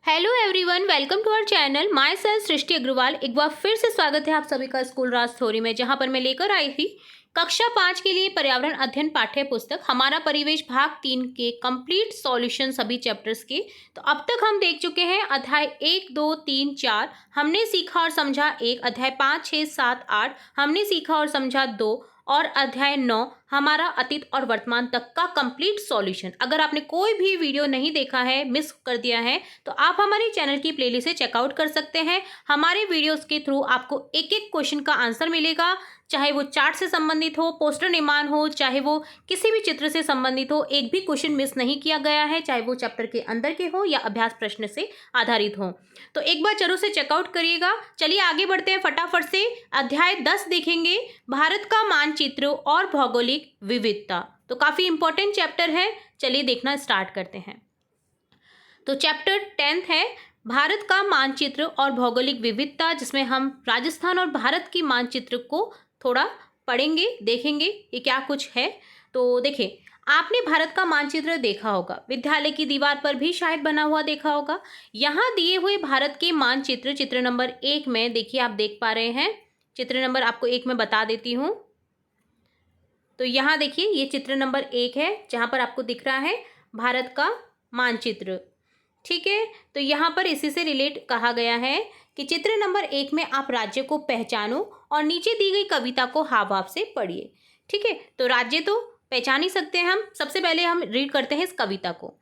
Hello everyone, welcome to our channel. Myself Srishti Agarwal. एक बार फिर से स्वागत है आप सभी का स्कूल राज थ्योरी में, जहां पर मैं लेकर आई थी कक्षा 5 के लिए पर्यावरण अध्ययन पाठ्य पुस्तक हमारा परिवेश भाग 3 के कंप्लीट सॉल्यूशन सभी चैप्टर्स के। तो अब तक हम देख चुके हैं अध्याय 1, 2, 3, 4 हमने सीखा और समझा 1, अध्याय 5, 6, 7, 8 हमने सीखा और समझा 2 और अध्याय 9 हमारा अतीत और वर्तमान तक का कंप्लीट सॉल्यूशन। अगर आपने कोई भी वीडियो नहीं देखा है, मिस कर दिया है, तो आप हमारे चैनल की प्लेलिस्ट से चेकआउट कर सकते हैं। हमारे वीडियोस के थ्रू आपको एक एक क्वेश्चन का आंसर मिलेगा, चाहे वो चार्ट से संबंधित हो, पोस्टर निर्माण हो, चाहे वो किसी भी चित्र से संबंधित हो। एक भी क्वेश्चन मिस नहीं किया गया है, चाहे वो चैप्टर के अंदर के हो या अभ्यास प्रश्न से आधारित हो। तो एक बार जरूर से चेकआउट करिएगा। चलिए आगे बढ़ते हैं फटाफट से। अध्याय 10 देखेंगे, भारत का मानचित्र और भौगोलिक विविधता। तो काफी इंपॉर्टेंट चैप्टर है, चलिए देखना स्टार्ट करते हैं। तो चैप्टर 10 है भारत का मानचित्र और भौगोलिक विविधता, जिसमें हम राजस्थान और भारत की मानचित्र को थोड़ा पढ़ेंगे, देखेंगे ये क्या कुछ है। तो देखिए, आपने भारत का मानचित्र देखा होगा, विद्यालय की दीवार पर भी शायद बना हुआ देखा होगा। यहाँ दिए हुए भारत के मानचित्र चित्र नंबर 1 में देखिए, आप देख पा रहे हैं। चित्र नंबर आपको 1 में बता देती हूँ। तो यहाँ देखिए, ये चित्र नंबर 1 है, जहाँ पर आपको दिख रहा है भारत का मानचित्र। ठीक है, तो यहाँ पर इसी से रिलेट कहा गया है कि चित्र नंबर 1 में आप राज्य को पहचानो और नीचे दी गई कविता को हाव भाव से पढ़िए। ठीक है, तो राज्य तो पहचान ही सकते हैं हम। सबसे पहले हम रीड करते हैं इस कविता को।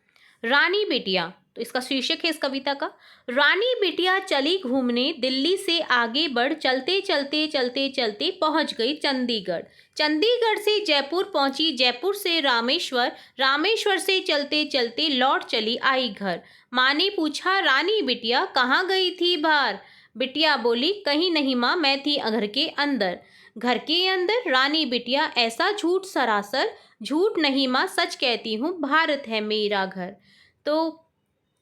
रानी बिटिया, तो इसका शीर्षक है इस कविता का, रानी बिटिया चली घूमने दिल्ली से आगे बढ़, चलते चलते चलते चलते पहुंच गई चंडीगढ़। चंडीगढ़ से जयपुर पहुंची, जयपुर से रामेश्वर, रामेश्वर से चलते चलते लौट चली आई घर। माँ ने पूछा, रानी बिटिया कहाँ गई थी बाहर? बिटिया बोली, कहीं नहीं माँ, मैं थी घर के अंदर। घर के अंदर? रानी बिटिया, ऐसा झूठ सरासर। झूठ नहीं माँ, सच कहती हूँ, भारत है मेरा घर। तो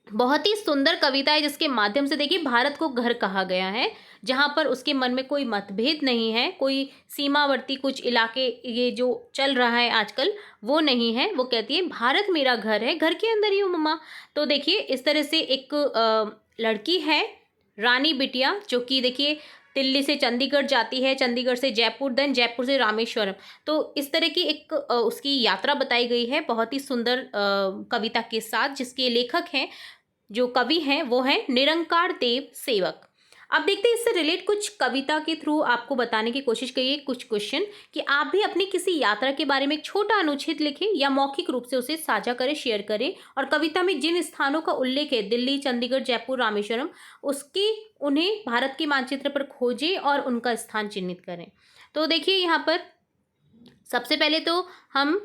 बहुत ही सुंदर कविता है, जिसके माध्यम से देखिए भारत को घर कहा गया है, जहाँ पर उसके मन में कोई मतभेद नहीं है, कोई सीमावर्ती कुछ इलाके ये जो चल रहा है आजकल वो नहीं है। वो कहती है भारत मेरा घर है, घर के अंदर ही हूँ मम्मा। तो देखिए इस तरह से एक लड़की है रानी बिटिया, जो कि देखिए दिल्ली से चंडीगढ़ जाती है, चंडीगढ़ से जयपुर, देन जयपुर से रामेश्वरम। तो इस तरह की एक उसकी यात्रा बताई गई है, बहुत ही सुंदर कविता के साथ, जिसके लेखक हैं, जो कवि हैं, वो हैं निरंकार देव सेवक। अब देखते हैं इससे रिलेट कुछ कविता के थ्रू आपको बताने की कोशिश करिए कुछ क्वेश्चन, कि आप भी अपनी किसी यात्रा के बारे में एक छोटा अनुच्छेद लिखें या मौखिक रूप से उसे साझा करें, शेयर करें, और कविता में जिन स्थानों का उल्लेख है, दिल्ली, चंडीगढ़, जयपुर, रामेश्वरम, उसकी उन्हें भारत के मानचित्र पर खोजें और उनका स्थान चिन्हित करें। तो देखिए यहाँ पर सबसे पहले तो हम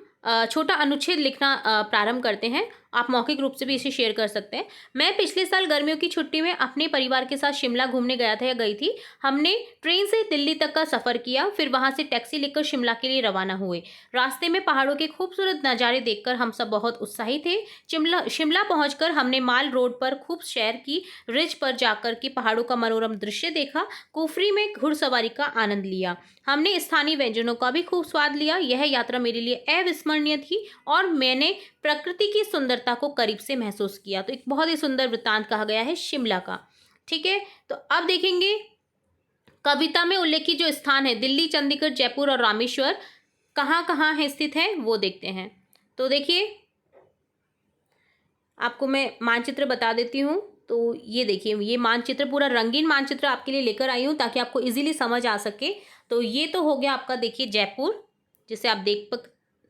छोटा अनुच्छेद लिखना प्रारंभ करते हैं। आप मौखिक रूप से भी इसे शेयर कर सकते हैं। मैं पिछले साल गर्मियों की छुट्टी में अपने परिवार के साथ शिमला घूमने गया था या गई थी। हमने ट्रेन से दिल्ली तक का सफ़र किया, फिर वहां से टैक्सी लेकर शिमला के लिए रवाना हुए। रास्ते में पहाड़ों के खूबसूरत नज़ारे देखकर हम सब बहुत उत्साहित थे। शिमला पहुंचकर हमने माल रोड पर खूब सैर की, रिज पर जाकर के पहाड़ों का मनोरम दृश्य देखा, कुफरी में घुड़सवारी का आनंद लिया। हमने स्थानीय व्यंजनों का भी खूब स्वाद लिया। यह यात्रा मेरे लिए अविस्मरणीय थी और मैंने प्रकृति की सुंदरता को करीब से महसूस किया। तो एक बहुत ही सुंदर वृत्तांत कहा गया है शिमला का। ठीक है, तो अब देखेंगे कविता में उल्लेखित जो स्थान है, दिल्ली, चंडीगढ़, जयपुर और रामेश्वर, कहाँ कहाँ है स्थित है वो देखते हैं। तो देखिए आपको मैं मानचित्र बता देती हूँ। तो ये देखिए, ये मानचित्र पूरा रंगीन मानचित्र आपके लिए लेकर आई हूँ, ताकि आपको इजीली समझ आ सके। तो ये तो हो गया आपका, देखिए जयपुर, जिसे आप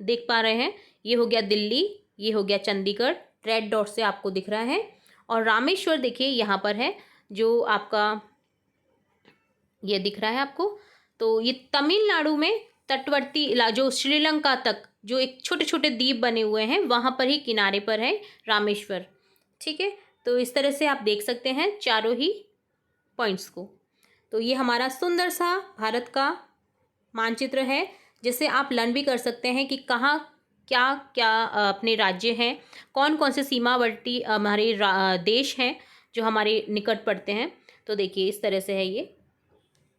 देख पा रहे हैं। ये हो गया दिल्ली, ये हो गया चंडीगढ़, रेड डॉट से आपको दिख रहा है। और रामेश्वर देखिए यहाँ पर है, जो आपका ये दिख रहा है आपको। तो ये तमिलनाडु में तटवर्ती जो श्रीलंका तक जो एक छोटे छोटे द्वीप बने हुए हैं, वहाँ पर ही किनारे पर है रामेश्वर। ठीक है, तो इस तरह से आप देख सकते हैं चारों ही पॉइंट्स को। तो ये हमारा सुंदर सा भारत का मानचित्र है, जिसे आप लर्न भी कर सकते हैं कि कहाँ क्या क्या अपने राज्य हैं, कौन कौन से सीमावर्ती हमारे देश हैं जो हमारे निकट पड़ते हैं। तो देखिए इस तरह से है ये।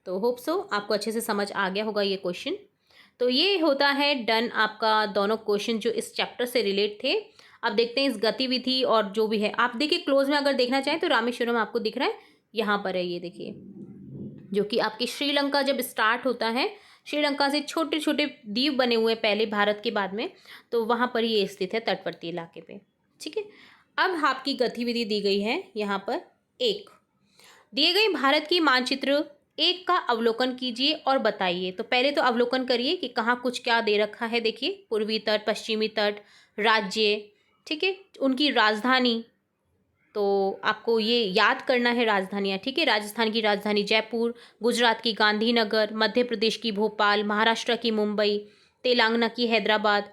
तो होप सो आपको अच्छे से समझ आ गया होगा ये क्वेश्चन। तो ये होता है डन आपका दोनों क्वेश्चन जो इस चैप्टर से रिलेट थे। अब देखते हैं इस गतिविधि और जो भी है, आप देखिए क्लोज में अगर देखना चाहें तो रामेश्वरम आपको दिख रहा है, यहाँ पर है ये देखिए, जो कि आपकी श्रीलंका जब स्टार्ट होता है, श्रीलंका से छोटे छोटे द्वीप बने हुए हैं पहले भारत के बाद में, तो वहाँ पर ये स्थित है तटवर्ती इलाके पे। ठीक है, अब आपकी गतिविधि दी गई है यहाँ पर एक, दिए गए भारत की मानचित्र एक का अवलोकन कीजिए और बताइए। तो पहले तो अवलोकन करिए कि कहाँ कुछ क्या दे रखा है। देखिए पूर्वी तट, पश्चिमी तट, राज्य, ठीक है, उनकी राजधानी, तो आपको ये याद करना है राजधानियाँ। ठीक है, राजस्थान की राजधानी जयपुर, गुजरात की गांधीनगर, मध्य प्रदेश की भोपाल, महाराष्ट्र की मुंबई, तेलंगाना की हैदराबाद,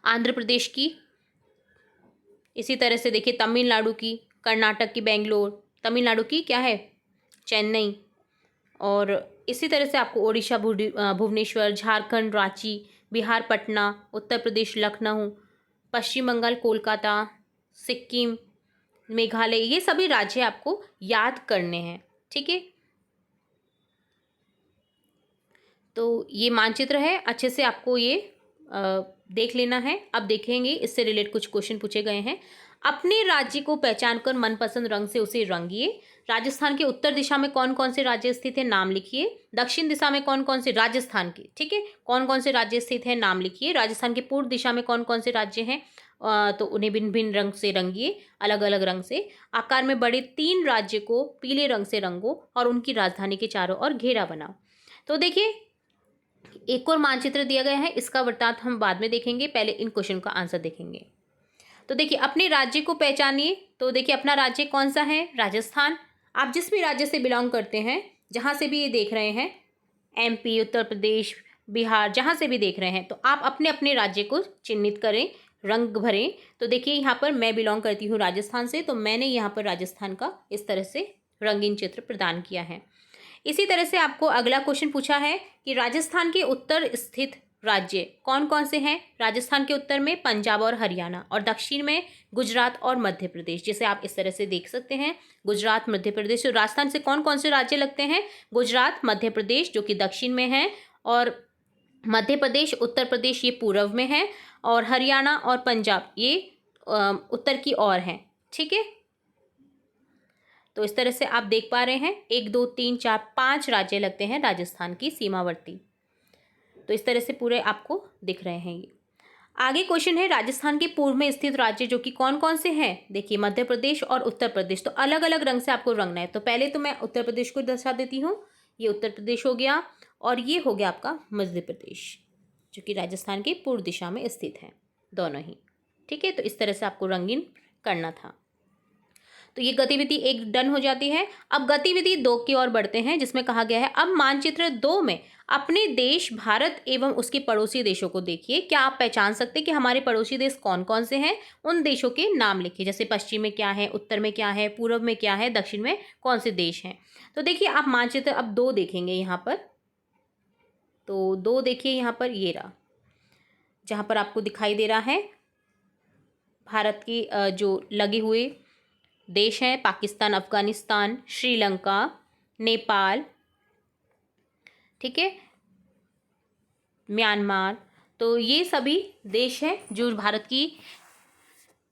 आंध्र प्रदेश की, इसी तरह से देखिए तमिलनाडु की, कर्नाटक की बेंगलोर, तमिलनाडु की क्या है चेन्नई, और इसी तरह से आपको ओडिशा भुवनेश्वर, झारखंड रांची, बिहार पटना, उत्तर प्रदेश लखनऊ, पश्चिम बंगाल कोलकाता, सिक्किम, मेघालय, ये सभी राज्य आपको याद करने हैं। ठीक है, तो ये मानचित्र है, अच्छे से आपको ये देख लेना है। अब देखेंगे इससे रिलेटेड कुछ क्वेश्चन पूछे गए हैं। अपने राज्य को पहचान कर मनपसंद रंग से उसे रंगिए। राजस्थान के उत्तर दिशा में कौन कौन से राज्य स्थित है, नाम लिखिए। दक्षिण दिशा में कौन कौन से, राजस्थान के, ठीक है, कौन कौन से राज्य स्थित है, नाम लिखिए। राजस्थान के पूर्व दिशा में कौन कौन से राज्य हैं, तो उन्हें भिन्न भिन्न रंग से रंगिए, अलग अलग रंग से। आकार में बड़े 3 राज्य को पीले रंग से रंगो और उनकी राजधानी के चारों ओर घेरा बनाओ। तो देखिए एक और मानचित्र दिया गया है, इसका वृत्तांत हम बाद में देखेंगे, पहले इन क्वेश्चन का आंसर देखेंगे। तो देखिए अपने राज्य को पहचानिए। तो देखिए अपना राज्य कौन सा है, राजस्थान। आप जिस भी राज्य से बिलोंग करते हैं, जहाँ से भी ये देख रहे हैं, एमपी, उत्तर प्रदेश, बिहार, जहाँ से भी देख रहे हैं, तो आप अपने अपने राज्य को चिन्हित करें, रंग भरें। तो देखिए यहाँ पर मैं बिलोंग करती हूँ राजस्थान से, तो मैंने यहाँ पर राजस्थान का इस तरह से रंगीन चित्र प्रदान किया है। इसी तरह से आपको अगला क्वेश्चन पूछा है कि राजस्थान के उत्तर स्थित राज्य कौन कौन से हैं। राजस्थान के उत्तर में पंजाब और हरियाणा, और दक्षिण में गुजरात और मध्य प्रदेश, जिसे आप इस तरह से देख सकते हैं, गुजरात, मध्य प्रदेश। तो राजस्थान से कौन कौन से राज्य लगते हैं, गुजरात, मध्य प्रदेश जो कि दक्षिण में है, और मध्य प्रदेश, उत्तर प्रदेश ये पूर्व में है, और हरियाणा और पंजाब ये उत्तर की ओर हैं। ठीक है, तो इस तरह से आप देख पा रहे हैं 1 2 3 4 5 राज्य लगते हैं राजस्थान की सीमावर्ती। तो इस तरह से पूरे आपको दिख रहे हैं ये। आगे क्वेश्चन है राजस्थान के पूर्व में स्थित राज्य जो कि कौन कौन से हैं। देखिए मध्य प्रदेश और उत्तर प्रदेश, तो अलग अलग रंग से आपको रंगना है। तो पहले तो मैं उत्तर प्रदेश को दर्शा देती हूँ, ये उत्तर प्रदेश हो गया, और ये हो गया आपका मध्य प्रदेश जो कि राजस्थान के पूर्व दिशा में स्थित है, दोनों ही। ठीक है, तो इस तरह से आपको रंगीन करना था। तो ये गतिविधि 1 डन हो जाती है। अब गतिविधि 2 की ओर बढ़ते हैं, जिसमें कहा गया है अब मानचित्र 2 में अपने देश भारत एवं उसके पड़ोसी देशों को देखिए। क्या आप पहचान सकते हैं कि हमारे पड़ोसी देश कौन कौन से हैं, उन देशों के नाम लिखिए। जैसे पश्चिम में क्या है, उत्तर में क्या है, पूर्व में क्या है, दक्षिण में कौन से देश हैं। तो देखिए आप मानचित्र अब 2 देखेंगे यहाँ पर। तो 2 देखिए यहाँ पर, ये रहा, जहाँ पर आपको दिखाई दे रहा है भारत की जो लगे हुए देश हैं, पाकिस्तान, अफगानिस्तान, श्रीलंका, नेपाल, ठीक है, म्यांमार। तो ये सभी देश हैं जो भारत की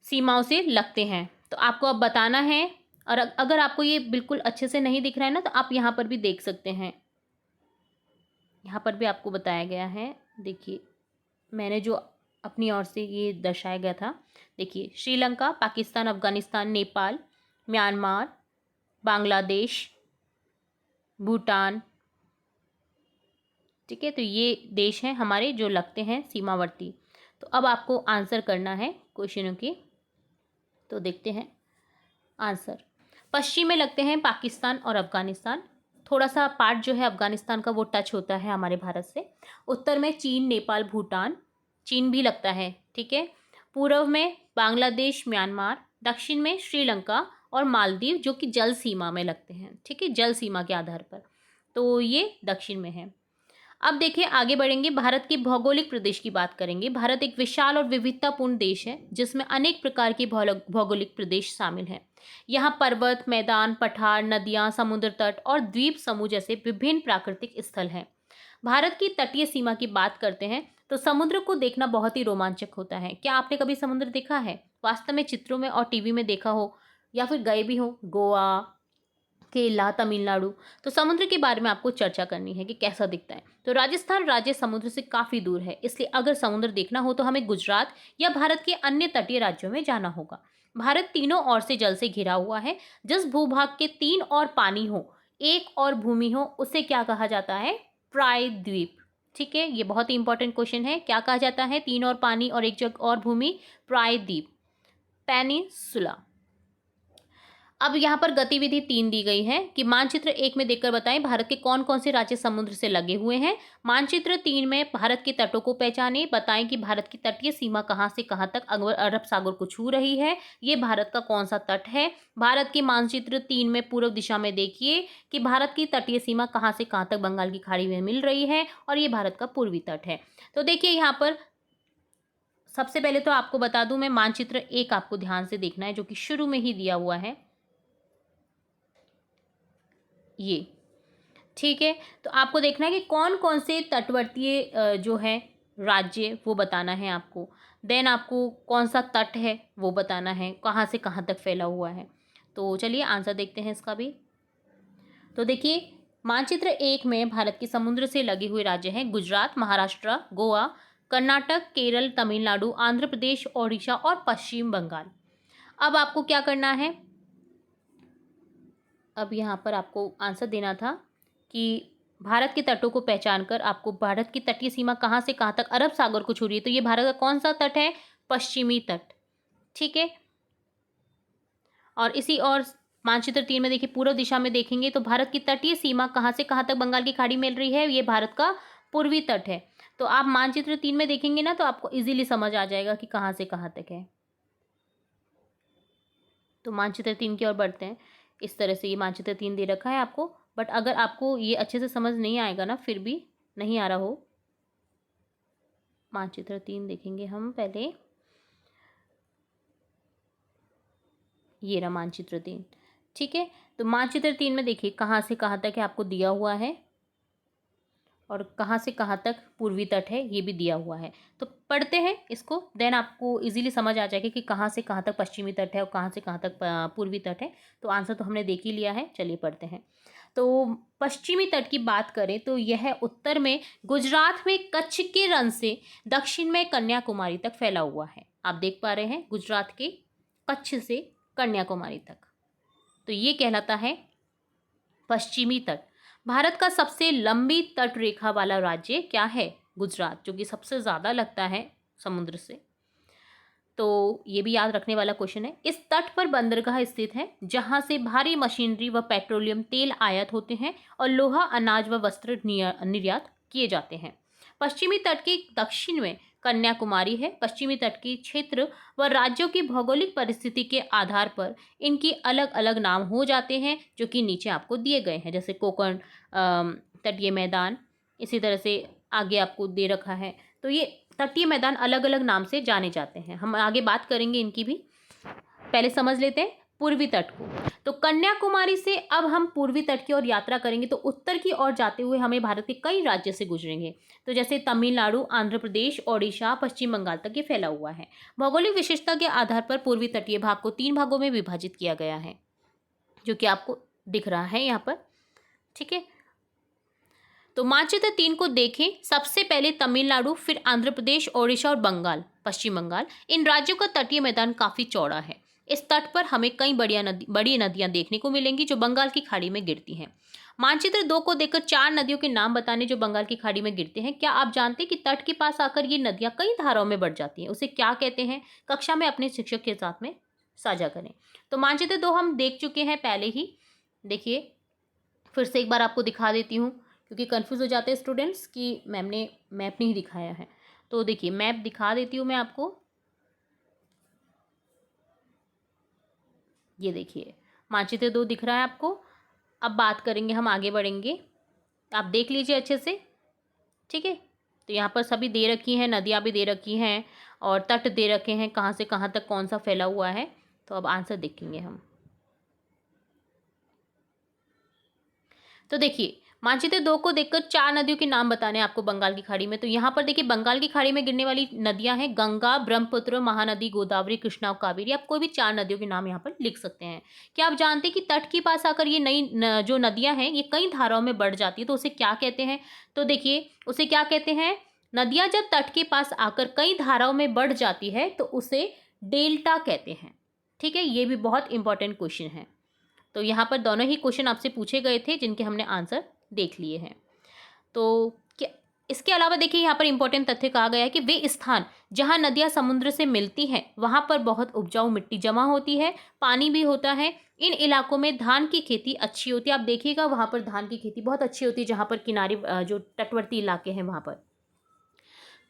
सीमाओं से लगते हैं। तो आपको अब बताना है, और अगर आपको ये बिल्कुल अच्छे से नहीं दिख रहा है ना, तो आप यहाँ पर भी देख सकते हैं, यहाँ पर भी आपको बताया गया है। देखिए मैंने जो अपनी ओर से ये दर्शाया गया था, देखिए श्रीलंका, पाकिस्तान, अफगानिस्तान, नेपाल, म्यांमार, बांग्लादेश, भूटान, ठीक है, तो ये देश हैं हमारे जो लगते हैं सीमावर्ती। तो अब आपको आंसर करना है क्वेश्चनों के। तो देखते हैं आंसर। पश्चिम में लगते हैं पाकिस्तान और अफगानिस्तान, थोड़ा सा पार्ट जो है अफगानिस्तान का वो टच होता है हमारे भारत से। उत्तर में चीन, नेपाल, भूटान, चीन भी लगता है, ठीक है। पूर्व में बांग्लादेश, म्यांमार, दक्षिण में श्रीलंका और मालदीव जो कि जल सीमा में लगते हैं, ठीक है, जल सीमा के आधार पर, तो ये दक्षिण में है। अब देखिए आगे बढ़ेंगे, भारत के भौगोलिक प्रदेश की बात करेंगे। भारत एक विशाल और विविधतापूर्ण देश है जिसमें अनेक प्रकार के भौगोलिक प्रदेश शामिल हैं। यहाँ पर्वत, मैदान, पठार, नदियाँ, समुद्र तट और द्वीप समूह जैसे विभिन्न प्राकृतिक स्थल हैं। भारत की तटीय सीमा की बात करते हैं तो समुद्र को देखना बहुत ही रोमांचक होता है। क्या आपने कभी समुद्र देखा है? वास्तव में चित्रों में और टीवी में देखा हो या फिर गए भी हो गोवा, केरला, तमिलनाडु, तो समुद्र के बारे में आपको चर्चा करनी है कि कैसा दिखता है। तो राजस्थान राज्य समुद्र से काफ़ी दूर है, इसलिए अगर समुद्र देखना हो तो हमें गुजरात या भारत के अन्य तटीय राज्यों में जाना होगा। भारत तीनों ओर से जल से घिरा हुआ है। जिस भूभाग के 3 ओर पानी हो, 1 और भूमि हो, उसे क्या कहा जाता है? प्रायद्वीप। ठीक है, ये बहुत ही इंपॉर्टेंट क्वेश्चन है। क्या कहा जाता है? 3 और पानी और 1 जगह और भूमि, प्रायद्वीप, पेनिनसुला। अब यहाँ पर गतिविधि 3 दी गई है कि मानचित्र 1 में देखकर बताएं भारत के कौन-कौन से राज्य समुद्र से लगे हुए हैं। मानचित्र 3 में भारत के तटों को पहचानें, बताएं कि भारत की तटीय सीमा कहाँ से कहाँ तक अरब सागर को छू रही है, ये भारत का कौन सा तट है। भारत के मानचित्र 3 में पूर्व दिशा में देखिए कि भारत की तटीय सीमा कहाँ से कहाँ तक बंगाल की खाड़ी में मिल रही है और ये भारत का पूर्वी तट है। तो देखिए यहाँ पर सबसे पहले तो आपको बता दूं मैं, मानचित्र 1 आपको ध्यान से देखना है जो कि शुरू में ही दिया हुआ है ये। ठीक है, तो आपको देखना है कि कौन कौन से तटवर्तीय जो है राज्य वो बताना है आपको। देन आपको कौन सा तट है वो बताना है, कहाँ से कहाँ तक फैला हुआ है। तो चलिए आंसर देखते हैं इसका भी। तो देखिए मानचित्र 1 में भारत के समुद्र से लगे हुए राज्य हैं गुजरात, महाराष्ट्र, गोवा, कर्नाटक, केरल, तमिलनाडु, आंध्र प्रदेश, ओडिशा और पश्चिम बंगाल। अब आपको क्या करना है? अब यहाँ पर आपको आंसर देना था कि भारत के तटों को पहचान कर आपको भारत की तटीय सीमा कहाँ से कहाँ तक अरब सागर को छू रही है, तो ये भारत का कौन सा तट है? पश्चिमी तट। ठीक है, और इसी और मानचित्र 3 में देखिए पूर्व दिशा में देखेंगे तो भारत की तटीय सीमा कहाँ से कहाँ तक बंगाल की खाड़ी मिल रही है, ये भारत का पूर्वी तट है। तो आप मानचित्र 3 में देखेंगे ना तो आपको इजीली समझ आ जाएगा कि कहाँ से कहाँ तक है। तो मानचित्र 3 की ओर बढ़ते हैं। इस तरह से ये मानचित्र 3 दे रखा है आपको, बट अगर आपको ये अच्छे से समझ नहीं आएगा ना, फिर भी नहीं आ रहा हो, मानचित्र 3 देखेंगे हम पहले। ये रहा मानचित्र 3। ठीक है, तो मानचित्र 3 में देखिए कहाँ से कहाँ तक है आपको दिया हुआ है और कहाँ से कहाँ तक पूर्वी तट है ये भी दिया हुआ है। तो पढ़ते हैं इसको, देन आपको इजीली समझ आ जाएगा कि कहाँ से कहाँ तक पश्चिमी तट है और कहाँ से कहाँ तक पूर्वी तट है। तो आंसर तो हमने देख ही लिया है, चलिए पढ़ते हैं। तो पश्चिमी तट की बात करें तो यह उत्तर में गुजरात में कच्छ के रण से दक्षिण में कन्याकुमारी तक फैला हुआ है। आप देख पा रहे हैं गुजरात के कच्छ से कन्याकुमारी तक, तो ये कहलाता है पश्चिमी तट। भारत का सबसे लंबी तट रेखा वाला राज्य क्या है? गुजरात, जो कि सबसे ज़्यादा लगता है समुद्र से। तो ये भी याद रखने वाला क्वेश्चन है। इस तट पर बंदरगाह स्थित है जहां से भारी मशीनरी व पेट्रोलियम तेल आयात होते हैं और लोहा, अनाज व वस्त्र निर्यात किए जाते हैं। पश्चिमी तट के दक्षिण में कन्याकुमारी है। पश्चिमी तट के क्षेत्र व राज्यों की भौगोलिक परिस्थिति के आधार पर इनकी अलग अलग नाम हो जाते हैं, जो कि नीचे आपको दिए गए हैं, जैसे कोकण तटीय मैदान, इसी तरह से आगे आपको दे रखा है। तो ये तटीय मैदान अलग अलग नाम से जाने जाते हैं, हम आगे बात करेंगे इनकी भी। पहले समझ लेते हैं पूर्वी तट को। तो कन्याकुमारी से अब हम पूर्वी तट की ओर यात्रा करेंगे तो उत्तर की ओर जाते हुए हमें भारत के कई राज्य से गुजरेंगे, तो जैसे तमिलनाडु, आंध्र प्रदेश, ओडिशा, पश्चिम बंगाल तक ये फैला हुआ है। भौगोलिक विशेषता के आधार पर पूर्वी तटीय भाग को 3 भागों में विभाजित किया गया है, जो कि आपको दिख रहा है यहाँ पर। ठीक है, तो मानचित्र 3 को देखें। सबसे पहले तमिलनाडु, फिर आंध्र प्रदेश, ओडिशा और बंगाल, पश्चिम बंगाल, इन राज्यों का तटीय मैदान काफी चौड़ा है। इस तट पर हमें कई बड़ी नदियां देखने को मिलेंगी जो बंगाल की खाड़ी में गिरती हैं। मानचित्र 2 को देखकर 4 नदियों के नाम बताने जो बंगाल की खाड़ी में गिरते हैं। क्या आप जानते हैं कि तट के पास आकर ये नदियां कई धाराओं में बढ़ जाती हैं? उसे क्या कहते हैं? कक्षा में अपने शिक्षक के साथ में साझा करें। तो मानचित्र 2 हम देख चुके हैं पहले ही। देखिए फिर से एक बार आपको दिखा देती हूँ, क्योंकि कंफ्यूज हो जाते हैं स्टूडेंट्स कि मैम ने मैप नहीं दिखाया है। तो देखिए मैप दिखा देती हूँ मैं आपको। ये देखिए मानचित्र 2 दिख रहा है आपको। अब बात करेंगे, हम आगे बढ़ेंगे, आप देख लीजिए अच्छे से। ठीक है, तो यहाँ पर सभी दे रखी हैं, नदियाँ भी दे रखी हैं और तट दे रखे हैं, कहाँ से कहाँ तक कौन सा फैला हुआ है। तो अब आंसर देखेंगे हम। तो देखिए मानचित्र 2 को देखकर 4 नदियों के नाम बताने हैं आपको बंगाल की खाड़ी में। तो यहाँ पर देखिए बंगाल की खाड़ी में गिरने वाली नदियाँ हैं गंगा, ब्रह्मपुत्र, महानदी, गोदावरी, कृष्णा और कावेरी। आप कोई भी 4 नदियों के नाम यहाँ पर लिख सकते हैं। क्या आप जानते हैं कि तट के पास आकर ये नई जो नदियाँ हैं ये कई धाराओं में बढ़ जाती है, तो उसे क्या कहते हैं? तो देखिए उसे क्या कहते हैं? नदियाँ जब तट के पास आकर कई धाराओं में बढ़ जाती है तो उसे डेल्टा कहते हैं। ठीक है, ये भी बहुत इंपॉर्टेंट क्वेश्चन है। तो यहाँ पर दोनों ही क्वेश्चन आपसे पूछे गए थे जिनके हमने आंसर देख लिए हैं। तो क्या इसके अलावा देखिए यहाँ पर इंपॉर्टेंट तथ्य कहा गया है कि वे स्थान जहाँ नदियाँ समुद्र से मिलती हैं वहाँ पर बहुत उपजाऊ मिट्टी जमा होती है, पानी भी होता है। इन इलाकों में धान की खेती अच्छी होती है। आप देखिएगा वहाँ पर धान की खेती बहुत अच्छी होती है जहाँ पर किनारे जो तटवर्ती इलाके हैं वहाँ पर।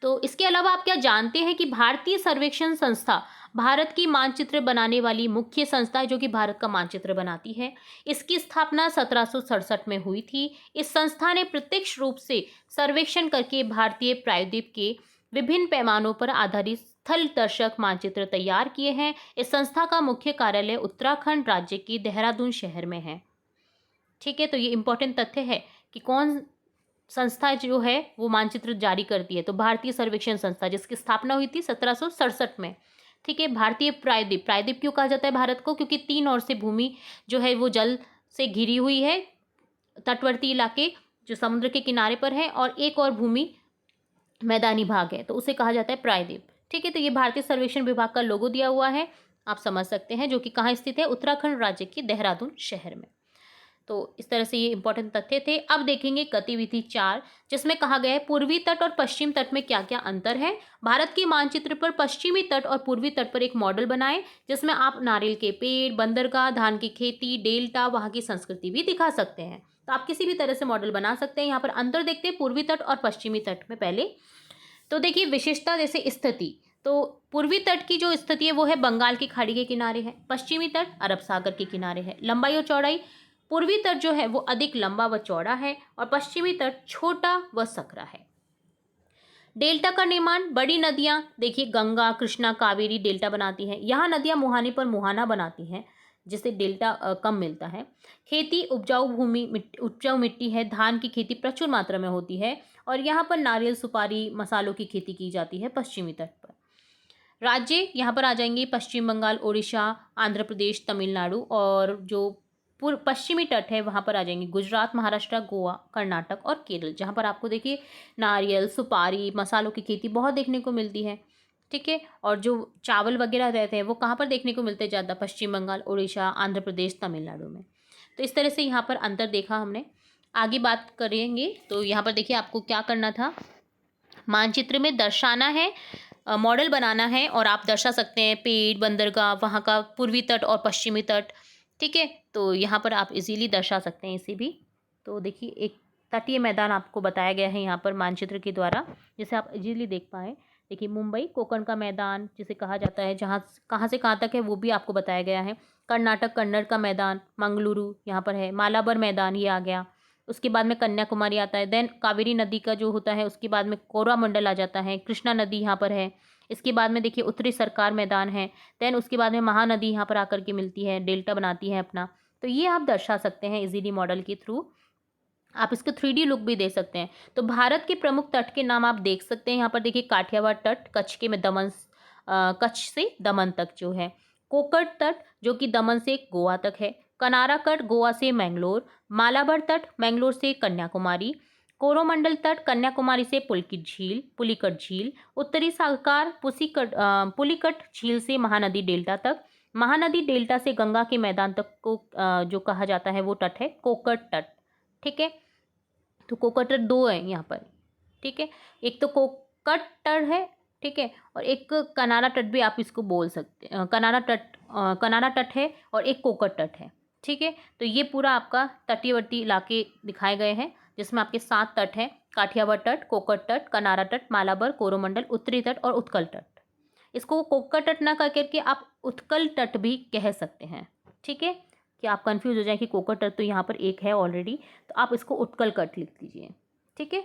तो इसके अलावा आप क्या जानते हैं कि भारतीय सर्वेक्षण संस्था भारत की मानचित्र बनाने वाली मुख्य संस्था है जो कि भारत का मानचित्र बनाती है। इसकी स्थापना 1767 में हुई थी। इस संस्था ने प्रत्यक्ष रूप से सर्वेक्षण करके भारतीय प्रायद्वीप के विभिन्न पैमानों पर आधारित स्थल दर्शक मानचित्र तैयार किए हैं। इस संस्था का मुख्य कार्यालय उत्तराखंड राज्य के देहरादून शहर में है। ठीक है, तो ये इंपॉर्टेंट तथ्य है कि कौन संस्था जो है वो मानचित्र जारी करती है। तो भारतीय सर्वेक्षण संस्था जिसकी स्थापना हुई थी 1767 में। ठीक है, भारतीय प्रायद्वीप, प्रायद्वीप क्यों कहा जाता है भारत को? क्योंकि 3 ओर से भूमि जो है वो जल से घिरी हुई है, तटवर्ती इलाके जो समुद्र के किनारे पर है, और एक और भूमि मैदानी भाग है, तो उसे कहा जाता है प्रायद्वीप। ठीक है, तो ये भारतीय सर्वेक्षण विभाग का लोगो दिया हुआ है, आप समझ सकते हैं, जो कि कहाँ स्थित है? उत्तराखंड राज्य के देहरादून शहर में। तो इस तरह से ये इंपॉर्टेंट तथ्य थे। अब देखेंगे गतिविधि 4 जिसमें कहा गया है पूर्वी तट और पश्चिम तट में क्या क्या अंतर है। भारत के मानचित्र पर पश्चिमी तट और पूर्वी तट पर एक मॉडल बनाएं जिसमें आप नारियल के पेड़, बंदरगाह, धान की खेती, डेल्टा, वहाँ की संस्कृति भी दिखा सकते हैं। तो आप किसी भी तरह से मॉडल बना सकते हैं। यहाँ पर अंतर देखते हैं पूर्वी तट और पश्चिमी तट में। पहले तो देखिए विशेषता जैसे स्थिति, तो पूर्वी तट की जो स्थिति है वो है बंगाल की खाड़ी के किनारे है, पश्चिमी तट अरब सागर के किनारे है। लंबाई और चौड़ाई, पूर्वी तट जो है वो अधिक लंबा व चौड़ा है और पश्चिमी तट छोटा व सकरा है। डेल्टा का निर्माण, बड़ी नदियां देखिए गंगा, कृष्णा, कावेरी डेल्टा बनाती हैं। यहाँ नदियां मुहाने पर मुहाना बनाती हैं जिससे डेल्टा कम मिलता है। खेती, उपजाऊ भूमि, उपजाऊ मिट्टी है, धान की खेती प्रचुर मात्रा में होती है और यहाँ पर नारियल, सुपारी, मसालों की खेती की जाती है पश्चिमी तट पर। राज्य यहाँ पर आ जाएंगे पश्चिम बंगाल, उड़ीसा, आंध्र प्रदेश, तमिलनाडु, और जो पश्चिमी तट है वहाँ पर आ जाएंगे गुजरात, महाराष्ट्र, गोवा, कर्नाटक और केरल, जहाँ पर आपको देखिए नारियल, सुपारी, मसालों की खेती बहुत देखने को मिलती है। ठीक है, और जो चावल वगैरह रहते हैं वो कहाँ पर देखने को मिलते हैं ज़्यादा? पश्चिम बंगाल, उड़ीसा, आंध्र प्रदेश, तमिलनाडु में। तो इस तरह से यहाँ पर अंतर देखा हमने। आगे बात करेंगे तो यहाँ पर देखिए आपको क्या करना था, मानचित्र में दर्शाना है, मॉडल बनाना है और आप दर्शा सकते हैं पेड़, बंदरगाह, वहाँ का पूर्वी तट और पश्चिमी तट। ठीक है, तो यहाँ पर आप इजीली दर्शा सकते हैं इसे भी। तो देखिए एक तटीय मैदान आपको बताया गया है यहाँ पर मानचित्र के द्वारा, जिसे आप इजीली देख पाएँ। देखिए मुंबई कोकण का मैदान जिसे कहा जाता है, जहाँ कहाँ से कहाँ तक है वो भी आपको बताया गया है। कर्नाटक कन्नड़ का मैदान, मंगलुरु यहाँ पर है। मालाबार मैदान ये आ गया। उसके बाद में कन्याकुमारी आता है। देन कावेरी नदी का जो होता है उसके बाद में कोरोमंडल आ जाता है। कृष्णा नदी यहाँ पर है। इसके बाद में देखिए उत्तरी सरकार मैदान है। देन उसके बाद में महानदी यहाँ पर आकर के मिलती है, डेल्टा बनाती है अपना। तो ये आप दर्शा सकते हैं इजीली मॉडल के थ्रू। आप इसको 3D लुक भी दे सकते हैं। तो भारत के प्रमुख तट के नाम आप देख सकते हैं यहाँ पर। देखिए काठियावाड़ तट, कच्छ के में दमन, कच्छ से दमन तक जो है। कोकण तट जो कि दमन से गोवा तक है। कनारा तट गोवा से मैंगलोर। मालाबार तट मैंगलोर से कन्याकुमारी। कोरोमंडल तट कन्याकुमारी से पुलिकट झील। उत्तरी सरकार पुलिकट झील से महानदी डेल्टा तक। महानदी डेल्टा से गंगा के मैदान तक को जो कहा जाता है वो तट है कोकण तट। ठीक है, तो कोकण तट 2 है यहाँ पर। ठीक है, एक तो कोकण तट है, ठीक है, और एक कनारा तट भी आप इसको बोल सकते हैं। कनारा तट है और एक कोकण तट है। ठीक है, तो ये पूरा आपका तटीयवर्ती इलाके दिखाए गए हैं जिसमें आपके 7 तट हैं, काठियावाड़ तट, कोकण तट, कनारा तट, मालाबार, कोरोमंडल, उत्तरी तट और उत्कल तट। इसको कोकण तट ना कह करके आप उत्कल तट भी कह सकते हैं। ठीक है, कि आप कंफ्यूज हो जाए कि कोकण तट तो यहाँ पर एक है ऑलरेडी, तो आप इसको उत्कल तट लिख दीजिए। ठीक है,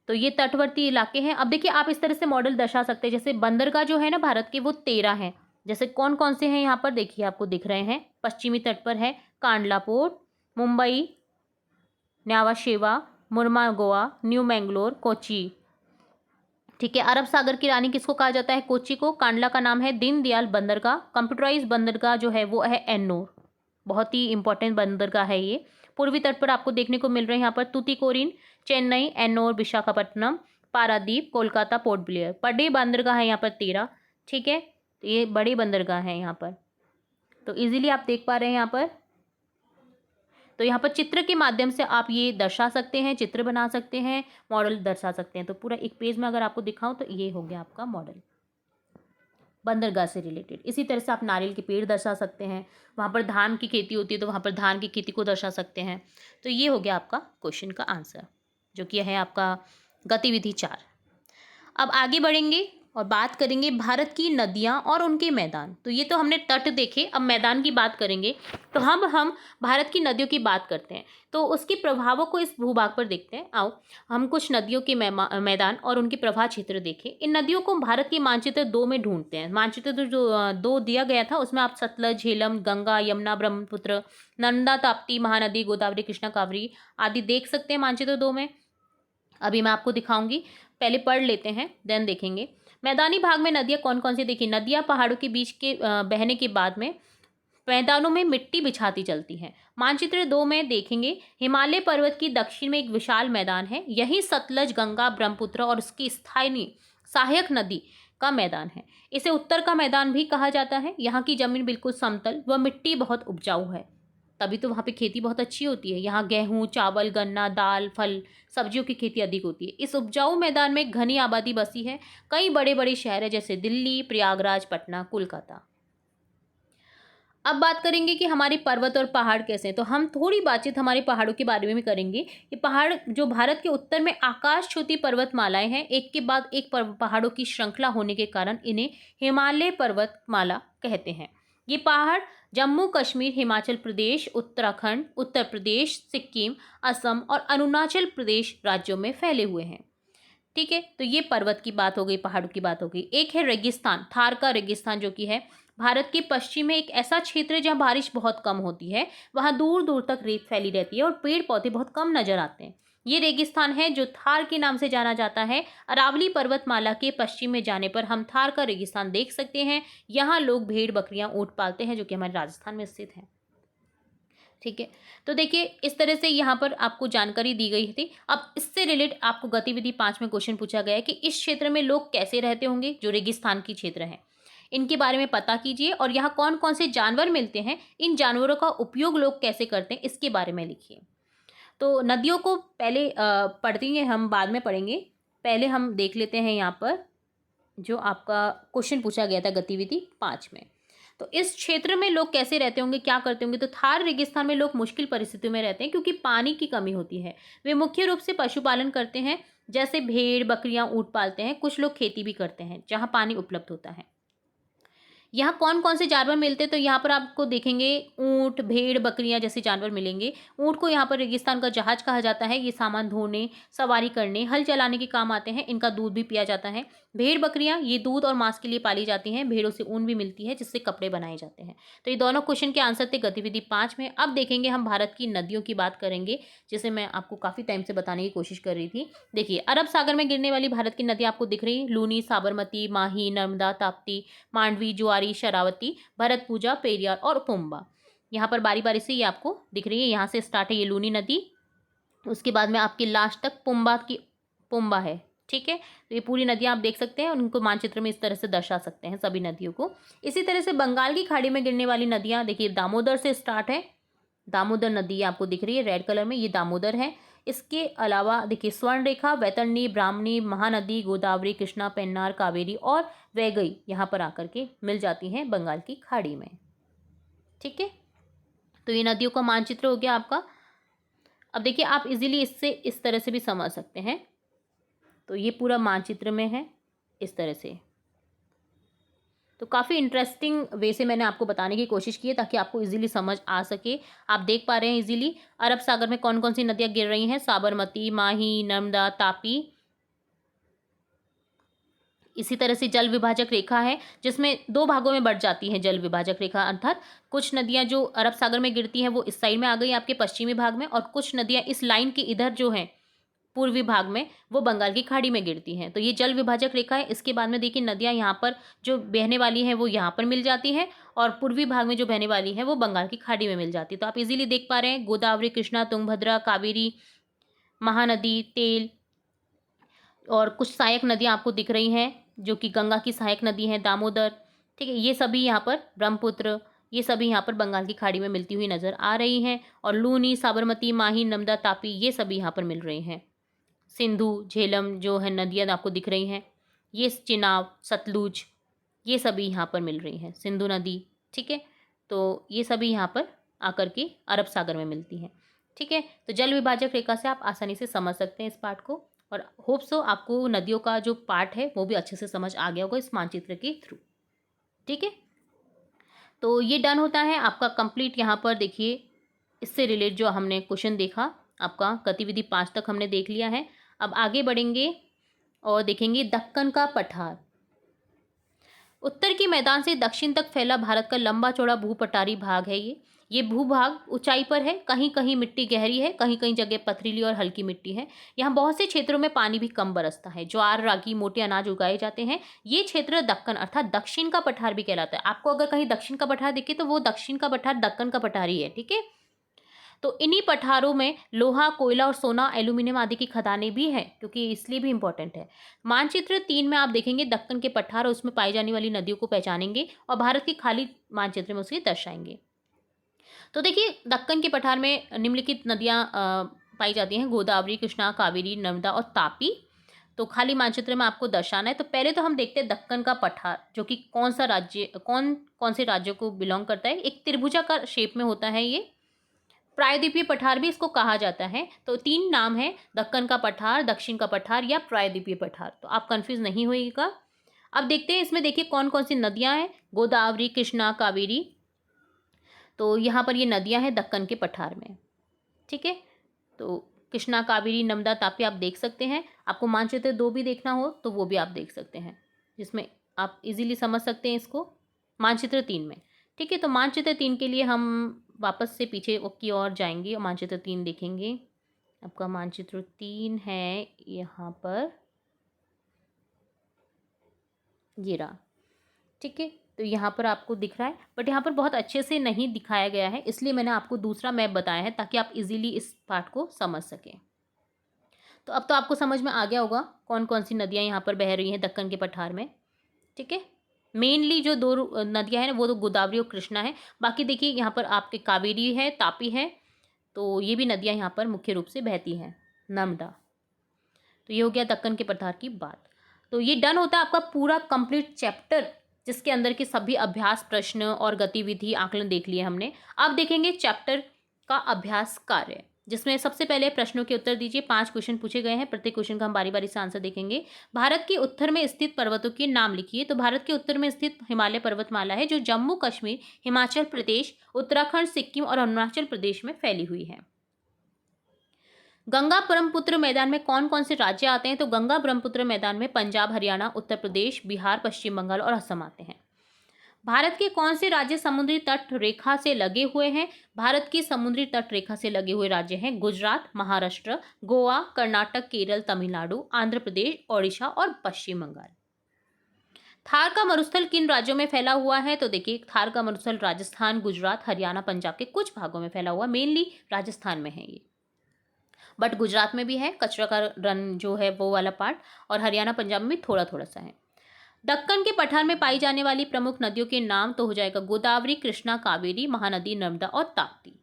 तो ये तटवर्ती इलाके हैं। अब देखिए आप इस तरह से मॉडल दर्शा सकते हैं। जैसे बंदरगाह जो है ना भारत के वो 13 हैं। जैसे कौन कौन से हैं यहाँ पर देखिए आपको दिख रहे हैं। पश्चिमी तट पर है कांडला पोर्ट, मुंबई न्यावा शेवा, मुर्मागोआ, न्यू मैंगलोर, कोची। ठीक है, अरब सागर की रानी किसको कहा जाता है? कोची को। कांडला का नाम है दीनदयाल बंदरगाह। कंप्यूटराइज बंदरगाह जो है वो है एन्नोर, बहुत ही इंपॉर्टेंट बंदरगाह है ये। पूर्वी तट पर आपको देखने को मिल रहे हैं यहाँ पर तूतीकोरिन, चेन्नई, एन्नोर, विशाखापट्टनम, पारादीप, कोलकाता, पोर्ट ब्लेयर। बड़े बंदरगाह है यहाँ पर 13। ठीक है, तो ये बड़े बंदरगाह हैं यहाँ पर, तो इजीली आप देख पा रहे हैं यहाँ पर। तो यहाँ पर चित्र के माध्यम से आप ये दर्शा सकते हैं, चित्र बना सकते हैं, मॉडल दर्शा सकते हैं। तो पूरा एक पेज में अगर आपको दिखाऊं तो ये हो गया आपका मॉडल बंदरगाह से रिलेटेड। इसी तरह से आप नारियल के पेड़ दर्शा सकते हैं, वहाँ पर धान की खेती होती है तो वहाँ पर धान की खेती को दर्शा सकते हैं। तो ये हो गया आपका क्वेश्चन का आंसर, जो कि है आपका गतिविधि 4। अब आगे बढ़ेंगे और बात करेंगे भारत की नदियाँ और उनके मैदान। तो ये तो हमने तट देखे, अब मैदान की बात करेंगे। तो हम भारत की नदियों की बात करते हैं, तो उसके प्रभावों को इस भूभाग पर देखते हैं। आओ हम कुछ नदियों के मैदान और उनके प्रवाह क्षेत्र देखें। इन नदियों को भारत के मानचित्र 2 में ढूंढते हैं। मानचित्र जो 2 दिया गया था उसमें आप सतलज, झेलम, गंगा, यमुना, ब्रह्मपुत्र, नर्मदा, ताप्ती, महानदी, गोदावरी, कृष्णा, कावेरी आदि देख सकते हैं मानचित्र 2 में। अभी मैं आपको दिखाऊंगी, पहले पढ़ लेते हैं देन देखेंगे। मैदानी भाग में नदियाँ कौन कौन सी? देखिए, नदियाँ पहाड़ों के बीच के बहने के बाद में मैदानों में मिट्टी बिछाती चलती हैं। मानचित्र 2 में देखेंगे, हिमालय पर्वत की दक्षिण में एक विशाल मैदान है, यही सतलज, गंगा, ब्रह्मपुत्र और उसकी स्थानीय सहायक नदी का मैदान है। इसे उत्तर का मैदान भी कहा जाता है। यहाँ की जमीन बिल्कुल समतल व मिट्टी बहुत उपजाऊ है, तभी तो वहाँ पे खेती बहुत अच्छी होती है। यहाँ गेहूँ, चावल, गन्ना, दाल, फल, सब्जियों की खेती अधिक होती है। इस उपजाऊ मैदान में घनी आबादी बसी है। कई बड़े बड़े शहर है जैसे दिल्ली, प्रयागराज, पटना, कोलकाता। अब बात करेंगे कि हमारे पर्वत और पहाड़ कैसे हैं। तो हम थोड़ी बातचीत हमारे पहाड़ों के बारे में भी करेंगे। ये पहाड़ जो भारत के उत्तर में आकाश छूती पर्वतमालाएं हैं, एक के बाद एक पहाड़ों की श्रृंखला होने के कारण इन्हें हिमालय पर्वतमाला कहते हैं। ये पहाड़ जम्मू कश्मीर, हिमाचल प्रदेश, उत्तराखंड, उत्तर प्रदेश, सिक्किम, असम और अरुणाचल प्रदेश राज्यों में फैले हुए हैं। ठीक है, तो ये पर्वत की बात हो गई, पहाड़ों की बात हो गई। एक है रेगिस्तान, थार का रेगिस्तान, जो कि है भारत के पश्चिम में एक ऐसा क्षेत्र है जहाँ बारिश बहुत कम होती है। वहाँ दूर दूर तक रेत फैली रहती है और पेड़ पौधे बहुत कम नजर आते हैं। ये रेगिस्तान है जो थार के नाम से जाना जाता है। अरावली पर्वतमाला के पश्चिम में जाने पर हम थार का रेगिस्तान देख सकते हैं। यहाँ लोग भेड़, बकरियां, ऊंट पालते हैं, जो कि हमारे राजस्थान में स्थित है। ठीक है, तो देखिए इस तरह से यहाँ पर आपको जानकारी दी गई थी। अब इससे रिलेटेड आपको गतिविधि 5 में क्वेश्चन पूछा गया है कि इस क्षेत्र में लोग कैसे रहते होंगे, जो रेगिस्तान की क्षेत्र है, इनके बारे में पता कीजिए और यहाँ कौन कौन से जानवर मिलते हैं, इन जानवरों का उपयोग लोग कैसे करते हैं, इसके बारे में लिखिए। तो नदियों को पहले पढ़ेंगे, हम बाद में पढ़ेंगे। पहले हम देख लेते हैं यहाँ पर जो आपका क्वेश्चन पूछा गया था गतिविधि 5 में। तो इस क्षेत्र में लोग कैसे रहते होंगे, क्या करते होंगे? तो थार रेगिस्तान में लोग मुश्किल परिस्थितियों में रहते हैं क्योंकि पानी की कमी होती है। वे मुख्य रूप से पशुपालन करते हैं, जैसे भेड़, बकरियां, ऊंट पालते हैं। कुछ लोग खेती भी करते हैं जहाँ पानी उपलब्ध होता है। यहाँ कौन कौन से जानवर मिलते हैं? तो यहाँ पर आपको देखेंगे ऊंट, भेड़, बकरियां जैसे जानवर मिलेंगे। ऊंट को यहाँ पर रेगिस्तान का जहाज कहा जाता है। ये सामान ढोने, सवारी करने, हल चलाने के काम आते हैं। इनका दूध भी पिया जाता है। भेड़, बकरियां ये दूध और मांस के लिए पाली जाती हैं। भेड़ों से ऊन भी मिलती है जिससे कपड़े बनाए जाते हैं। तो ये दोनों क्वेश्चन के आंसर थे गतिविधि 5 में। अब देखेंगे हम भारत की नदियों की बात करेंगे, जिसे मैं आपको काफ़ी टाइम से बताने की कोशिश कर रही थी। देखिए, अरब सागर में गिरने वाली भारत की नदियाँ आपको दिख रही हैं। लूनी, साबरमती, माही, नर्मदा, ताप्ती, मांडवी, जुआरी, शरावती, भरतपूजा, पेरियार और पुम्बा। यहाँ पर बारी बारी से ये आपको दिख रही है। यहाँ से स्टार्ट है ये लूनी नदी, उसके बाद में आपकी लास्ट तक पुम्बा है। ठीक है, तो ये पूरी नदियाँ आप देख सकते हैं, उनको मानचित्र में इस तरह से दर्शा सकते हैं सभी नदियों को। इसी तरह से बंगाल की खाड़ी में गिरने वाली नदियाँ देखिए, दामोदर से स्टार्ट है। दामोदर नदी आपको दिख रही है रेड कलर में, ये दामोदर है। इसके अलावा देखिए स्वर्ण रेखा, वैतरणी, ब्राह्मणी, महानदी, गोदावरी, कृष्णा, पेन्नार, कावेरी और वैगई यहाँ पर आकर के मिल जाती हैं बंगाल की खाड़ी में। ठीक है, तो ये नदियों का मानचित्र हो गया आपका। अब देखिए आप इजीली इससे इस तरह से भी समझ सकते हैं। तो ये पूरा मानचित्र में है इस तरह से। तो काफ़ी इंटरेस्टिंग वे से मैंने आपको बताने की कोशिश की है ताकि आपको इजीली समझ आ सके। आप देख पा रहे हैं इजीली अरब सागर में कौन कौन सी नदियाँ गिर रही हैं। साबरमती, माही, नर्मदा, तापी, इसी तरह से जल विभाजक रेखा है, जिसमें 2 भागों में बँट जाती है जल विभाजक रेखा, अर्थात कुछ नदियाँ जो अरब सागर में गिरती हैं वो इस साइड में आ गई आपके पश्चिमी भाग में, और कुछ नदियाँ इस लाइन के इधर जो हैं पूर्वी भाग में, वो बंगाल की खाड़ी में गिरती हैं। तो ये जल विभाजक रेखा है। इसके बाद में देखिए नदियाँ यहाँ पर जो बहने वाली हैं वो यहाँ पर मिल जाती हैं, और पूर्वी भाग में जो बहने वाली हैं वो बंगाल की खाड़ी में मिल जाती है। तो आप इजीली देख पा रहे हैं गोदावरी, कृष्णा, तुंगभद्रा, कावेरी, महानदी, तेल, और कुछ सहायक नदियाँ आपको दिख रही हैं जो कि गंगा की सहायक नदी हैं, दामोदर, ठीक है, ये सभी यहाँ पर, ब्रह्मपुत्र, ये सभी यहाँ पर बंगाल की खाड़ी में मिलती हुई नजर आ रही हैं। और लूनी, साबरमती, माही, नर्मदा, तापी, ये सभी यहाँ पर मिल रही हैं। सिंधु, झेलम जो है नदियाँ आपको दिख रही हैं, ये चिनाब, सतलुज, ये सभी यहाँ पर मिल रही हैं, सिंधु नदी, ठीक है। तो ये सभी यहाँ पर आकर के अरब सागर में मिलती हैं, ठीक है। तो जल विभाजक रेखा से आप आसानी से समझ सकते हैं इस पार्ट को, और होप सो आपको नदियों का जो पार्ट है वो भी अच्छे से समझ आ गया होगा इस मानचित्र के थ्रू, ठीक है। तो ये डन होता है आपका कंप्लीट। यहाँ पर देखिए इससे रिलेट जो हमने क्वेश्चन देखा, आपका गतिविधि 5 तक हमने देख लिया है। अब आगे बढ़ेंगे और देखेंगे दक्कन का पठार। उत्तर के मैदान से दक्षिण तक फैला भारत का लंबा चौड़ा भूपटारी भाग है ये भूभाग ऊंचाई पर है, कहीं कहीं मिट्टी गहरी है, कहीं कहीं जगह पथरीली और हल्की मिट्टी है। यहाँ बहुत से क्षेत्रों में पानी भी कम बरसता है। ज्वार, रागी, मोटे अनाज उगाए जाते हैं। ये क्षेत्र दक्कन अर्थात दक्षिण का पठार भी कहलाता है। आपको अगर कहीं दक्षिण का पठार दिखे तो वो दक्षिण का पठार दक्कन का पठार ही है, ठीक है। तो इन्हीं पठारों में लोहा, कोयला और सोना, एल्यूमिनियम आदि की खदानें भी हैं, क्योंकि इसलिए भी इंपॉर्टेंट है। मानचित्र 3 में आप देखेंगे दक्कन के पठार और उसमें पाई जाने वाली नदियों को पहचानेंगे और भारत की खाली मानचित्र में उसे दर्शाएंगे। तो देखिए दक्कन के पठार में निम्नलिखित नदियाँ पाई जाती हैं, गोदावरी, कृष्णा, कावेरी, नर्मदा और तापी। तो खाली मानचित्र में आपको दर्शाना है। तो पहले तो हम देखते हैं दक्कन का पठार, जो कि कौन सा राज्य, कौन कौन से राज्यों को बिलोंग करता है। एक त्रिभुजाकार शेप में होता है ये, प्रायद्वीपीय पठार भी इसको कहा जाता है। तो 3 नाम है, दक्कन का पठार, दक्षिण का पठार या प्रायद्वीपीय पठार। तो आप कंफ्यूज नहीं होइएगा। अब देखते हैं इसमें देखिए कौन कौन सी नदियां हैं, गोदावरी, कृष्णा, कावेरी। तो यहाँ पर ये नदियां हैं दक्कन के पठार में, ठीक है। तो कृष्णा, कावेरी, नर्मदा, तापी आप देख सकते हैं। आपको मानचित्र 2 भी देखना हो तो वो भी आप देख सकते हैं, जिसमें आप इजीली समझ सकते हैं इसको मानचित्र 3 में, ठीक है। तो मानचित्र 3 के लिए हम वापस से पीछे की ओर जाएंगे और मानचित्र 3 देखेंगे। आपका मानचित्र 3 है यहाँ पर, ये रहा, ठीक है। तो यहाँ पर आपको दिख रहा है, बट यहाँ पर बहुत अच्छे से नहीं दिखाया गया है, इसलिए मैंने आपको दूसरा मैप बताया है ताकि आप इजीली इस पार्ट को समझ सकें। तो अब तो आपको समझ में आ गया होगा कौन कौन सी नदियाँ यहाँ पर बह रही हैं दक्कन के पठार में, ठीक है। मेनली जो 2 नदियाँ हैं वो तो गोदावरी और कृष्णा है। बाकी देखिए यहाँ पर आपके कावेरी है, तापी है, तो ये भी नदियाँ यहाँ पर मुख्य रूप से बहती हैं, नर्मदा। तो ये हो गया दक्कन के पठार की बात। तो ये डन होता है आपका पूरा कंप्लीट चैप्टर, जिसके अंदर के सभी अभ्यास प्रश्न और गतिविधि आकलन देख लिए हमने। अब देखेंगे चैप्टर का अभ्यास कार्य, जिसमें सबसे पहले प्रश्नों के उत्तर दीजिए। 5 क्वेश्चन पूछे गए हैं, प्रत्येक क्वेश्चन का हम बारी बारी से आंसर देखेंगे। भारत के उत्तर में स्थित पर्वतों के नाम लिखिए। तो भारत के उत्तर में स्थित हिमालय पर्वतमाला है, जो जम्मू कश्मीर, हिमाचल प्रदेश, उत्तराखंड, सिक्किम और अरुणाचल प्रदेश में फैली हुई है। गंगा ब्रह्मपुत्र मैदान में कौन कौन से राज्य आते हैं। तो गंगा ब्रह्मपुत्र मैदान में पंजाब, हरियाणा, उत्तर प्रदेश, बिहार, पश्चिम बंगाल और असम आते हैं। भारत के कौन से राज्य समुद्री तट रेखा से लगे हुए हैं। भारत की समुद्री तट रेखा से लगे हुए राज्य हैं गुजरात, महाराष्ट्र, गोवा, कर्नाटक, केरल, तमिलनाडु, आंध्र प्रदेश, ओडिशा और पश्चिम बंगाल। थार का मरुस्थल किन राज्यों में फैला हुआ है। तो देखिए थार का मरुस्थल राजस्थान, गुजरात, हरियाणा, पंजाब के कुछ भागों में फैला हुआ, मेनली राजस्थान में है ये, बट गुजरात में भी है, कचरा का रन जो है वो वाला पार्ट, और हरियाणा, पंजाब में भी थोड़ा थोड़ा सा है। दक्कन के पठार में पाई जाने वाली प्रमुख नदियों के नाम तो हो जाएगा गोदावरी, कृष्णा, कावेरी, महानदी, नर्मदा और ताप्ती।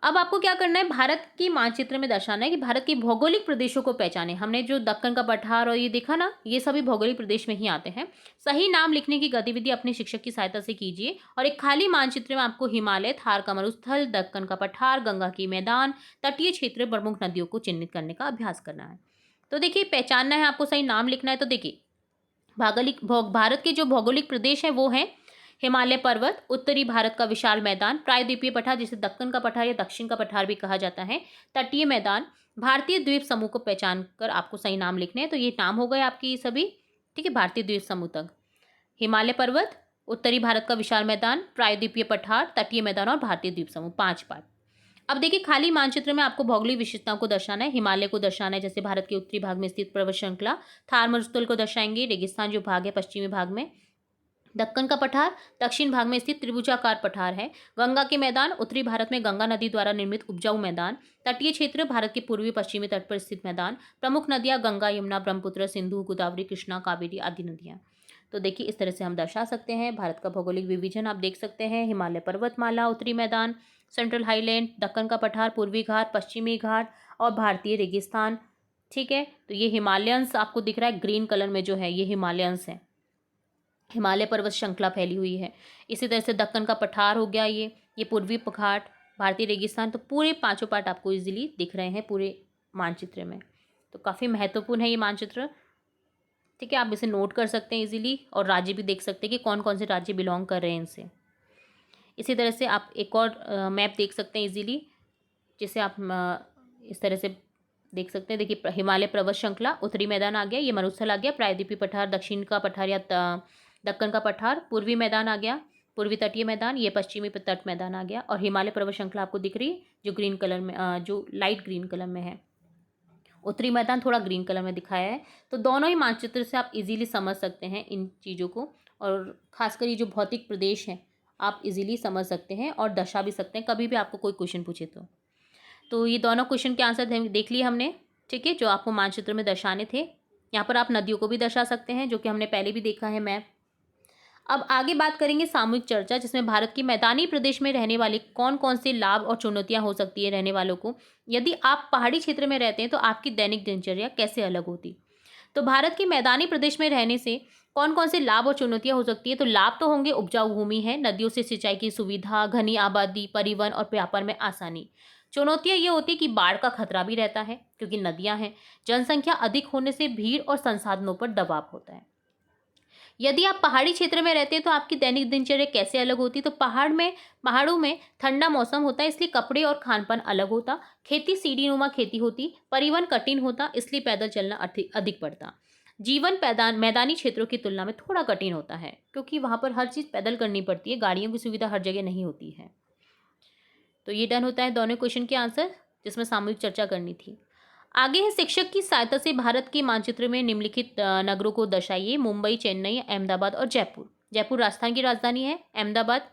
अब आपको क्या करना है, भारत की मानचित्र में दर्शाना है कि भारत के भौगोलिक प्रदेशों को पहचाने। हमने जो दक्कन का पठार और ये देखा ना, ये सभी भौगोलिक प्रदेश में ही आते हैं। सही नाम लिखने की गतिविधि अपने शिक्षक की सहायता से कीजिए, और एक खाली मानचित्र में आपको हिमालय, थार का मरुस्थल, दक्कन का पठार, गंगा की मैदान, तटीय क्षेत्र, प्रमुख नदियों को चिन्हित करने का अभ्यास करना है। तो देखिए पहचानना है आपको, सही नाम लिखना है। तो देखिए भारत के जो भौगोलिक प्रदेश है वो है हिमालय पर्वत, उत्तरी भारत का विशाल मैदान, प्रायद्वीपीय पठार जिसे दक्कन का पठार या दक्षिण का पठार भी कहा जाता है, तटीय मैदान, भारतीय द्वीप समूह को पहचान कर आपको सही नाम लिखने हैं। तो ये नाम हो गए आपके ये सभी, ठीक है, भारतीय द्वीप समूह तक। हिमालय पर्वत, उत्तरी भारत का विशाल मैदान, प्रायद्वीपीय पठार, तटीय मैदान और भारतीय द्वीप समूह, 5 पार्ट। अब देखिए खाली मानचित्र में आपको भौगोलिक विशेषताओं को दर्शाना है। हिमालय को दर्शाना है, जैसे भारत के उत्तरी भाग में स्थित पर्वत श्रृंखला। थार मरुस्थल को दर्शाएंगे, रेगिस्तान जो भाग है पश्चिमी भाग में। दक्कन का पठार दक्षिण भाग में स्थित त्रिभुजाकार पठार है। गंगा के मैदान, उत्तरी भारत में गंगा नदी द्वारा निर्मित उपजाऊ मैदान। तटीय क्षेत्र, भारत के पूर्वी पश्चिमी तट पर स्थित मैदान। प्रमुख नदियां गंगा, यमुना, ब्रह्मपुत्र, सिंधु, गोदावरी, कृष्णा, कावेरी आदि नदियां। तो देखिए इस तरह से हम दर्शा सकते हैं। भारत का भौगोलिक विभाजन आप देख सकते हैं। हिमालय पर्वतमाला, उत्तरी मैदान, सेंट्रल हाईलैंड, दक्कन का पठार, पूर्वी घाट, पश्चिमी घाट और भारतीय रेगिस्तान, ठीक है। तो ये हिमालयंस आपको दिख रहा है ग्रीन कलर में जो है, ये हिमालयंस है। हिमालय पर्वत श्रृंखला फैली हुई है। इसी तरह से दक्कन का पठार हो गया, ये पूर्वी घाट, भारतीय रेगिस्तान। तो पूरे 5 पार्ट आपको इजीली दिख रहे हैं पूरे मानचित्र में। तो काफ़ी महत्वपूर्ण है ये मानचित्र, ठीक है। आप इसे नोट कर सकते हैं इजीली और राज्य भी देख सकते हैं कि कौन कौन से राज्य बिलोंग कर रहे हैं इनसे। इसी तरह से आप एक और मैप देख सकते हैं इजीली, जिसे आप इस तरह से देख सकते हैं। देखिए हिमालय पर्वत श्रृंखला, उत्तरी मैदान आ गया, ये मरुस्थल आ गया, प्रायद्वीपीय पठार दक्षिण का पठार या दक्कन का पठार, पूर्वी मैदान आ गया, पूर्वी तटीय मैदान, ये पश्चिमी तट मैदान आ गया। और हिमालय पर्वत श्रृंखला आपको दिख रही है जो ग्रीन कलर में, जो लाइट ग्रीन कलर में है। उत्तरी मैदान थोड़ा ग्रीन कलर में दिखाया है। तो दोनों ही मानचित्र से आप इजीली समझ सकते हैं इन चीज़ों को, और खासकर ये जो भौतिक प्रदेश हैं आप इजीली समझ सकते हैं और दर्शा भी सकते हैं कभी भी आपको कोई क्वेश्चन पूछे तो ये दोनों क्वेश्चन के आंसर देख लिए हमने, ठीक है, जो आपको मानचित्र में दर्शाने थे। यहाँ पर आप नदियों को भी दर्शा सकते हैं, जो कि हमने पहले भी देखा है मैप। अब आगे बात करेंगे सामूहिक चर्चा, जिसमें भारत की मैदानी प्रदेश में रहने वाले कौन कौन से लाभ और चुनौतियां हो सकती है रहने वालों को। यदि आप पहाड़ी क्षेत्र में रहते हैं तो आपकी दैनिक दिनचर्या कैसे अलग होती। तो भारत के मैदानी प्रदेश में रहने से कौन कौन से लाभ और चुनौतियां हो सकती है। तो लाभ तो होंगे, उपजाऊ भूमि है, नदियों से सिंचाई की सुविधा, घनी आबादी, परिवहन और व्यापार में आसानी। चुनौतियां ये होती है कि बाढ़ का खतरा भी रहता है क्योंकि नदियां हैं। जनसंख्या अधिक होने से भीड़ और संसाधनों पर दबाव होता है। यदि आप पहाड़ी क्षेत्र में रहते हैं तो आपकी दैनिक दिनचर्या कैसे अलग होती। तो पहाड़ों में ठंडा मौसम होता है, इसलिए कपड़े और खान पान अलग होता। खेती सीढ़ीनुमा खेती होती। परिवहन कठिन होता, इसलिए पैदल चलना अधिक पड़ता। जीवन मैदानी क्षेत्रों की तुलना में थोड़ा कठिन होता है क्योंकि वहाँ पर हर चीज़ पैदल करनी पड़ती है, गाड़ियों की सुविधा हर जगह नहीं होती है। तो ये डन होता है दोनों क्वेश्चन के आंसर, जिसमें सामूहिक चर्चा करनी थी। आगे है शिक्षक की सहायता से भारत के मानचित्र में निम्नलिखित नगरों को दर्शाइए। मुंबई, चेन्नई, अहमदाबाद और जयपुर। जयपुर राजस्थान की राजधानी है। अहमदाबाद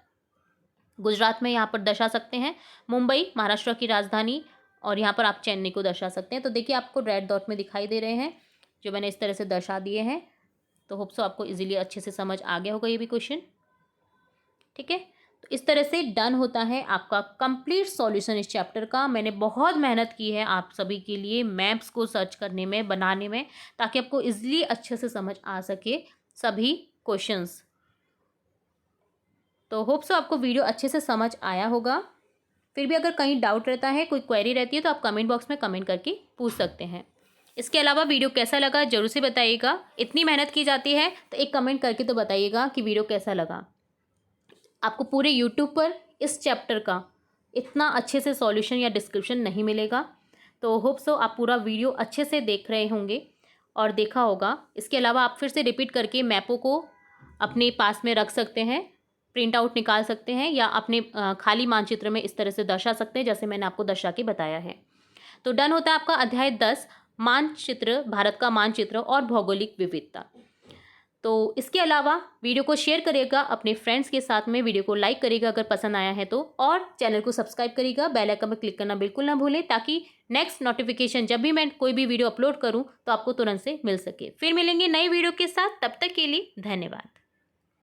गुजरात में यहाँ पर दर्शा सकते हैं। मुंबई महाराष्ट्र की राजधानी, और यहाँ पर आप चेन्नई को दर्शा सकते हैं। तो देखिए आपको रेड डॉट में दिखाई दे रहे हैं जो मैंने इस तरह से दर्शा दिए हैं। तो होप सो आपको इजीली अच्छे से समझ आ गया होगा ये भी क्वेश्चन, ठीक है। तो इस तरह से डन होता है आपका कंप्लीट सॉल्यूशन इस चैप्टर का। मैंने बहुत मेहनत की है आप सभी के लिए मैप्स को सर्च करने में, बनाने में, ताकि आपको इजीली अच्छे से समझ आ सके सभी क्वेश्चंस। तो होप सो आपको वीडियो अच्छे से समझ आया होगा। फिर भी अगर कहीं डाउट रहता है, कोई क्वेरी रहती है, तो आप कमेंट बॉक्स में कमेंट करके पूछ सकते हैं। इसके अलावा वीडियो कैसा लगा जरूर से बताइएगा। इतनी मेहनत की जाती है तो एक कमेंट करके तो बताइएगा कि वीडियो कैसा लगा। आपको पूरे YouTube पर इस चैप्टर का इतना अच्छे से सॉल्यूशन या डिस्क्रिप्शन नहीं मिलेगा। तो होप सो आप पूरा वीडियो अच्छे से देख रहे होंगे और देखा होगा। इसके अलावा आप फिर से रिपीट करके मैपों को अपने पास में रख सकते हैं, प्रिंट आउट निकाल सकते हैं, या अपने खाली मानचित्र में इस तरह से दर्शा सकते हैं जैसे मैंने आपको दर्शा के बताया है। तो डन होता है आपका अध्याय 10 मानचित्र, भारत का मानचित्र और भौगोलिक विविधता। तो इसके अलावा वीडियो को शेयर करिएगा अपने फ्रेंड्स के साथ में, वीडियो को लाइक करिएगा अगर पसंद आया है तो, और चैनल को सब्सक्राइब करिएगा। बेल आइकन पर क्लिक करना बिल्कुल ना भूलें, ताकि नेक्स्ट नोटिफिकेशन जब भी मैं कोई भी वीडियो अपलोड करूं तो आपको तुरंत से मिल सके। फिर मिलेंगे नई वीडियो के साथ, तब तक के लिए धन्यवाद।